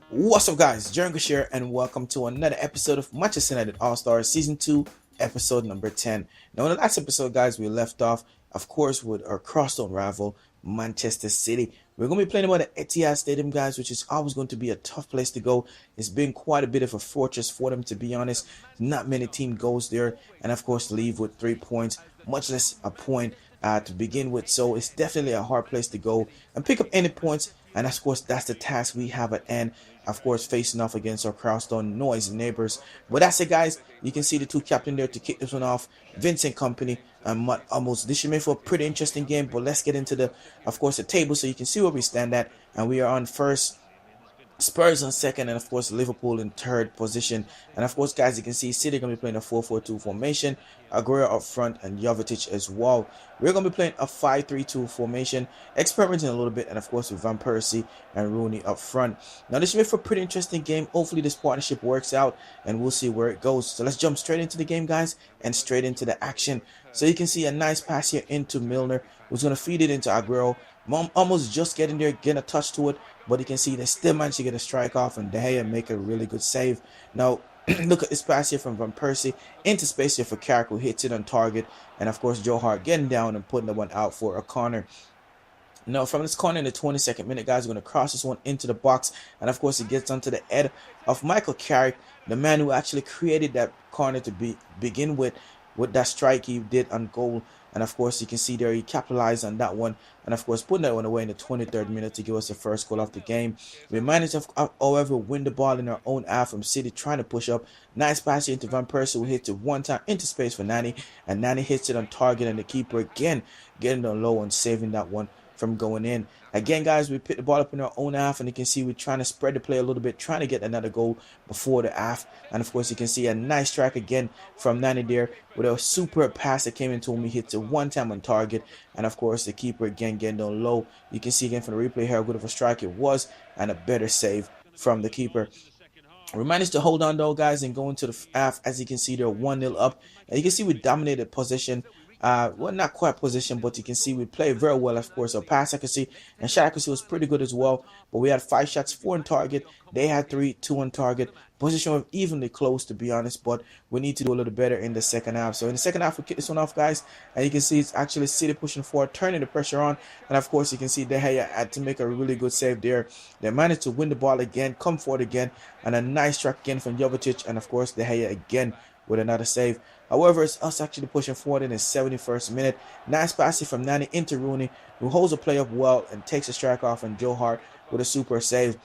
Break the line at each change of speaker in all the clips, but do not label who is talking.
What's up, guys? Jericho here, and welcome to another episode of Manchester United All Stars Season 2, episode number 10. Now, in the last episode, guys, we left off, of course, with our crosstown rival, Manchester City. We're going to be playing about the Etihad Stadium, guys, which is always going to be a tough place to go. It's been quite a bit of a fortress for them, to be honest. Not many team goes there, and of course, leave with 3 points, much less a point to begin with. So it's definitely a hard place to go and pick up any points. And of course, that's the task we have at end. Of course, facing off against our crowdstone noisy neighbors. But that's it, guys. You can see the two captain there to kick this one off. Vincent Company and Mutt almost. This should make for a pretty interesting game. But let's get into of course, the table so you can see where we stand at. And we are on first. Spurs on second, and of course Liverpool in third position. And of course, guys, you can see City going to be playing a 4-4-2 formation, Aguero up front and Jovetic as well. We're going to be playing a 5-3-2 formation, experimenting a little bit, and of course with Van Persie and Rooney up front. Now this should be for a pretty interesting game. Hopefully this partnership works out and we'll see where it goes. So let's jump straight into the game, guys, and straight into the action. So you can see a nice pass here into Milner, who's going to feed it into Aguero. Almost just getting there, getting a touch to it, but you can see they still managed to get a strike off and De Gea make a really good save. Now, look at this pass here from Van Persie into space here for Carrick, who hits it on target, and of course Joe Hart getting down and putting the one out for a corner. Now, from this corner in the 22nd minute, guys, we're going to cross this one into the box, and of course it gets onto the head of Michael Carrick, the man who actually created that corner to begin with that strike he did on goal. And of course, you can see there he capitalized on that one, and of course putting that one away in the 23rd minute to give us the first goal of the game. We managed to, however, win the ball in our own half from City trying to push up. Nice pass into Van Persie, who hits it one time into space for Nani, and Nani hits it on target, and the keeper again getting down low and saving that one from going in. Again, guys, we picked the ball up in our own half, and you can see we're trying to spread the play a little bit, trying to get another goal before the half. And of course, you can see a nice strike again from Nani there with a superb pass that came into him. He hits it one time on target, and of course, the keeper again getting down low. You can see again from the replay here how good of a strike it was, and a better save from the keeper. We managed to hold on though, guys, and go into the half. As you can see, they're 1-0 up, and you can see we dominated possession. Well, not quite position, but you can see we played very well. Of course, our pass accuracy and shot accuracy was pretty good as well. But we had 5 shots, 4 on target. They had 3, 2 on target. Position was evenly close, to be honest, but we need to do a little better in the second half. So in the second half, we kick this one off, guys, and you can see it's actually City pushing forward, turning the pressure on, and of course you can see De Gea had to make a really good save there. They managed to win the ball again, come forward again, and a nice track again from Jovetic, and of course De Gea again with another save. However, it's us actually pushing forward in the 71st minute. Nice passing from Nani into Rooney, who holds the play up well and takes a strike off, and Joe Hart with a super save.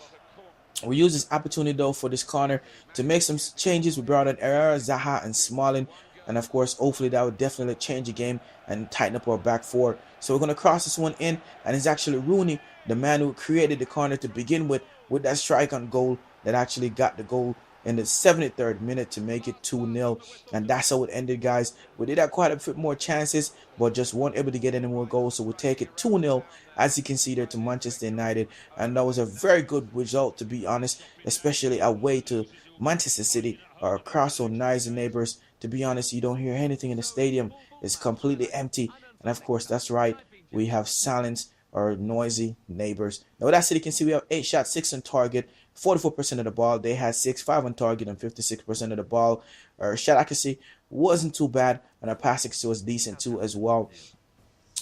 We use this opportunity though for this corner to make some changes. We brought in Herrera, Zaha, and Smalling, and of course hopefully that would definitely change the game and tighten up our back four. So we're going to cross this one in, and it's actually Rooney, the man who created the corner to begin with that strike on goal that actually got the goal in the 73rd minute to make it 2-0, and that's how it ended, guys. We did have quite a bit more chances, but just weren't able to get any more goals, so we'll take it 2-0, as you can see there, to Manchester United. And that was a very good result, to be honest, especially away to Manchester City, or across our nice neighbors. To be honest, you don't hear anything in the stadium. It's completely empty, and of course that's right, we have silence or noisy neighbors. Now with that said, you can see we have 8 shots, 6 on target, 44% of the ball. They had 6, 5 on target, and 56% of the ball. Our shot accuracy wasn't too bad, and our pass accuracy was decent too as well.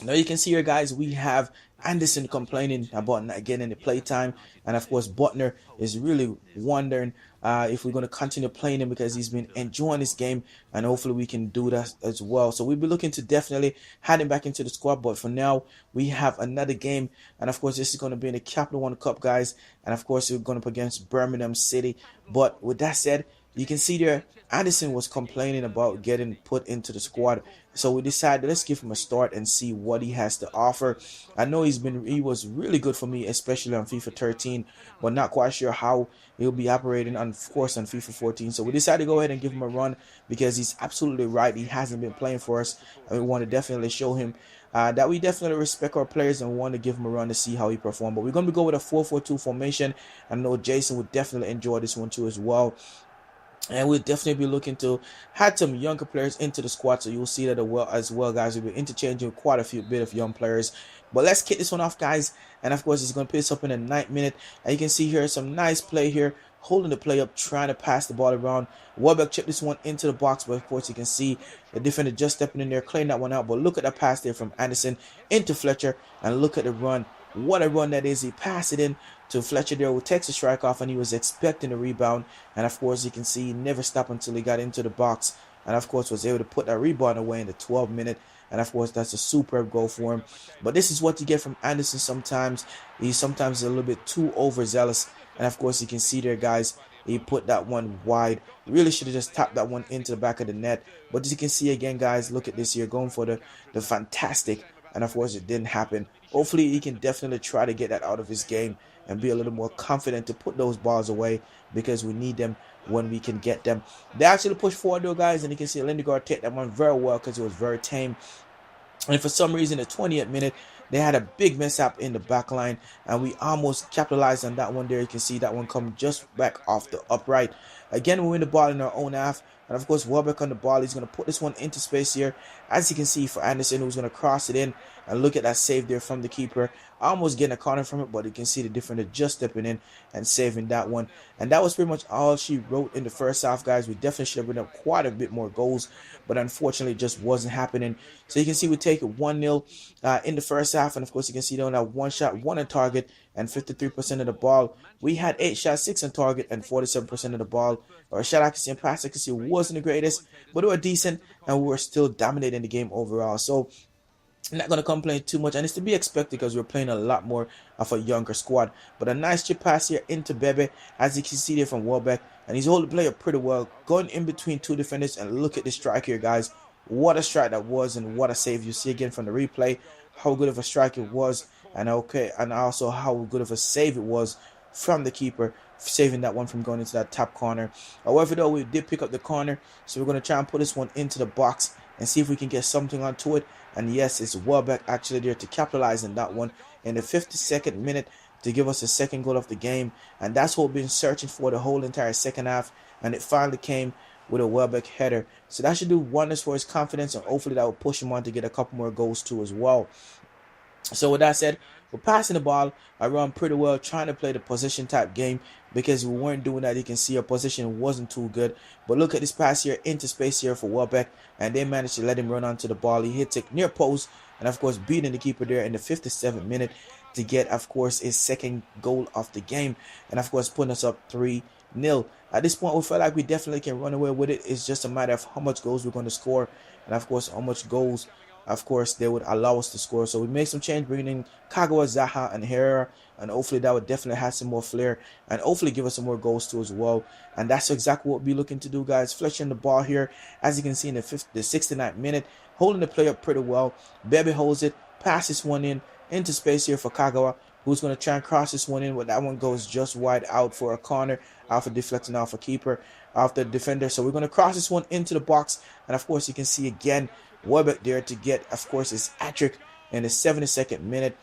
Now you can see here, guys, we have Anderson complaining about not getting the playtime, and of course Butner is really wondering if we're going to continue playing him, because he's been enjoying this game, and hopefully we can do that as well. So we'll be looking to definitely add him back into the squad, but for now we have another game, and of course this is going to be in the Capital One Cup, guys, and of course we're going up against Birmingham City. But with that said, you can see there Anderson was complaining about getting put into the squad, so we decided let's give him a start and see what he has to offer. I know he was really good for me, especially on FIFA 13, but not quite sure how he'll be operating on, of course, on FIFA 14. So we decided to go ahead and give him a run, because he's absolutely right. He hasn't been playing for us, and we want to definitely show him that we definitely respect our players and want to give him a run to see how he performs. But we're going to go with a 4-4-2 formation. I know Jason would definitely enjoy this one too as well. And we'll definitely be looking to add some younger players into the squad, so you'll see that as well, guys. We'll be interchanging quite a few bit of young players. But let's kick this one off, guys. And of course, it's going to pick us up in the 9th minute. And you can see here some nice play here, holding the play up, trying to pass the ball around. Welbeck chipped this one into the box, but of course, you can see the defender just stepping in there, clearing that one out. But look at that pass there from Anderson into Fletcher, and look at the run. What a run that is. He passed it in to Fletcher there, who takes a strike off, and he was expecting a rebound. And of course, you can see he never stopped until he got into the box, and of course was able to put that rebound away in the 12th minute. And of course, that's a superb goal for him. But this is what you get from Anderson sometimes. He's sometimes a little bit too overzealous. And of course, you can see there, guys, he put that one wide. Really should have just tapped that one into the back of the net. But as you can see again, guys, look at this here, going for the fantastic. And of course, it didn't happen. Hopefully, he can definitely try to get that out of his game and be a little more confident to put those balls away, because we need them when we can get them. They actually push forward though, guys, and you can see Lindegaard take that one very well because it was very tame. And for some reason, the 20th minute, they had a big mishap in the back line, and we almost capitalized on that one there. You can see that one come just back off the upright. Again, we win the ball in our own half. And of course, Welbeck on the ball. He's going to put this one into space here, as you can see, for Anderson, who's going to cross it in. And look at that save there from the keeper. Almost getting a corner from it, but you can see the defender just stepping in and saving that one. And that was pretty much all she wrote in the first half, guys. We definitely should have been up quite a bit more goals, but unfortunately, it just wasn't happening. So you can see we take it 1-0 in the first half. And of course, you can see they only have one shot, one on target, and 53% of the ball. We had 8 shots, 6 on target, and 47% of the ball. Our shot accuracy and pass accuracy wasn't the greatest, but they were decent, and we were still dominating the game overall. So I'm not going to complain too much, and it's to be expected because we're playing a lot more of a younger squad. But a nice chip pass here into Bebe, as you can see there from Welbeck, and he's holding the player pretty well, going in between two defenders. And look at the strike here, guys. What a strike that was, and what a save. You see again from the replay how good of a strike it was, and also how good of a save it was from the keeper, saving that one from going into that top corner. However, though, we did pick up the corner, so we're going to try and put this one into the box and see if we can get something onto it. And yes, it's Welbeck actually there to capitalize on that one in the 52nd minute to give us the second goal of the game. And that's what we've been searching for the whole entire second half, and it finally came with a Welbeck header. So that should do wonders for his confidence, and hopefully that will push him on to get a couple more goals too as well. So with that said, we're passing the ball around pretty well, trying to play the position type game, because we weren't doing that. You can see our position wasn't too good. But look at this pass here into space here for Welbeck, and they managed to let him run onto the ball. He hits it near post, and of course beating the keeper there in the 57th minute to get, of course, his second goal of the game, and of course putting us up 3-0. At this point, we feel like we definitely can run away with it. It's just a matter of how much goals we're going to score, and of course how much goals, of course, they would allow us to score. So we made some change, bringing in Kagawa, Zaha, and Herrera, and hopefully that would definitely have some more flair and hopefully give us some more goals too as well. And that's exactly what we're looking to do, guys. Fletcher in the ball here, as you can see in the 69th minute, holding the play up pretty well. Bebe holds it, passes one into space here for Kagawa, who's going to try and cross this one in, but that one goes just wide out for a corner after deflecting off a keeper, off the defender. So we're going to cross this one into the box, and of course you can see again Welbeck there to get, of course, his hat-trick in the 72nd minute.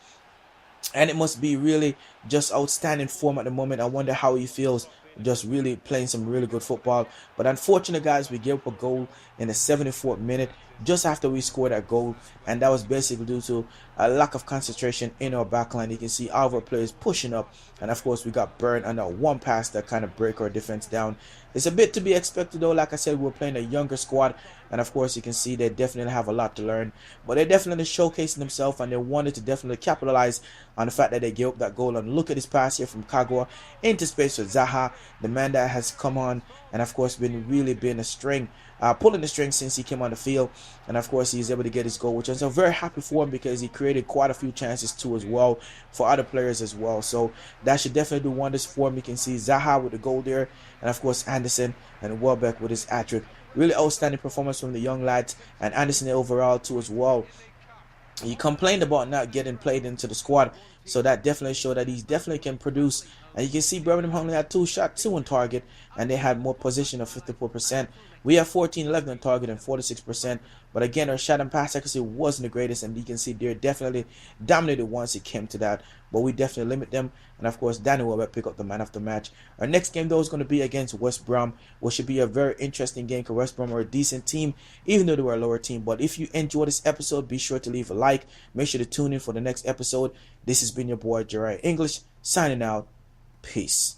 And it must be really just outstanding form at the moment. I wonder how he feels, just really playing some really good football. But unfortunately, guys, we gave up a goal in the 74th minute just after we scored that goal, and that was basically due to a lack of concentration in our backline. You can see all of our players pushing up, and of course we got burned on that one pass that kind of break our defense down. It's a bit to be expected though. Like I said, we're playing a younger squad, and of course you can see they definitely have a lot to learn, but they're definitely showcasing themselves, and they wanted to definitely capitalize on the fact that they gave up that goal. And look at this pass here from Kagawa into space with Zaha, the man that has come on and of course been a string, pulling the string since he came on the field. And of course he's able to get his goal, which I'm very happy for him, because he created quite a few chances too as well for other players as well. So that should definitely do wonders for him. You can see Zaha with the goal there, and of course Anderson and Welbeck with his hat-trick. Really outstanding performance from the young lads, and Anderson overall too as well. He complained about not getting played into the squad, So that definitely showed that he definitely can produce. And you can see Birmingham only had 2 shots, 2 on target, and they had more position of 54%. We have 14, 11 on target and 46%. But again, our shot and pass accuracy wasn't the greatest, and you can see they're definitely dominated once it came to that. But we definitely limit them. And of course, Danny will pick up the man of the match. Our next game, though, is going to be against West Brom, which should be a very interesting game because West Brom are a decent team, even though they were a lower team. But if you enjoy this episode, be sure to leave a like. Make sure to tune in for the next episode. This has been your boy, Gerard English, signing out. Peace.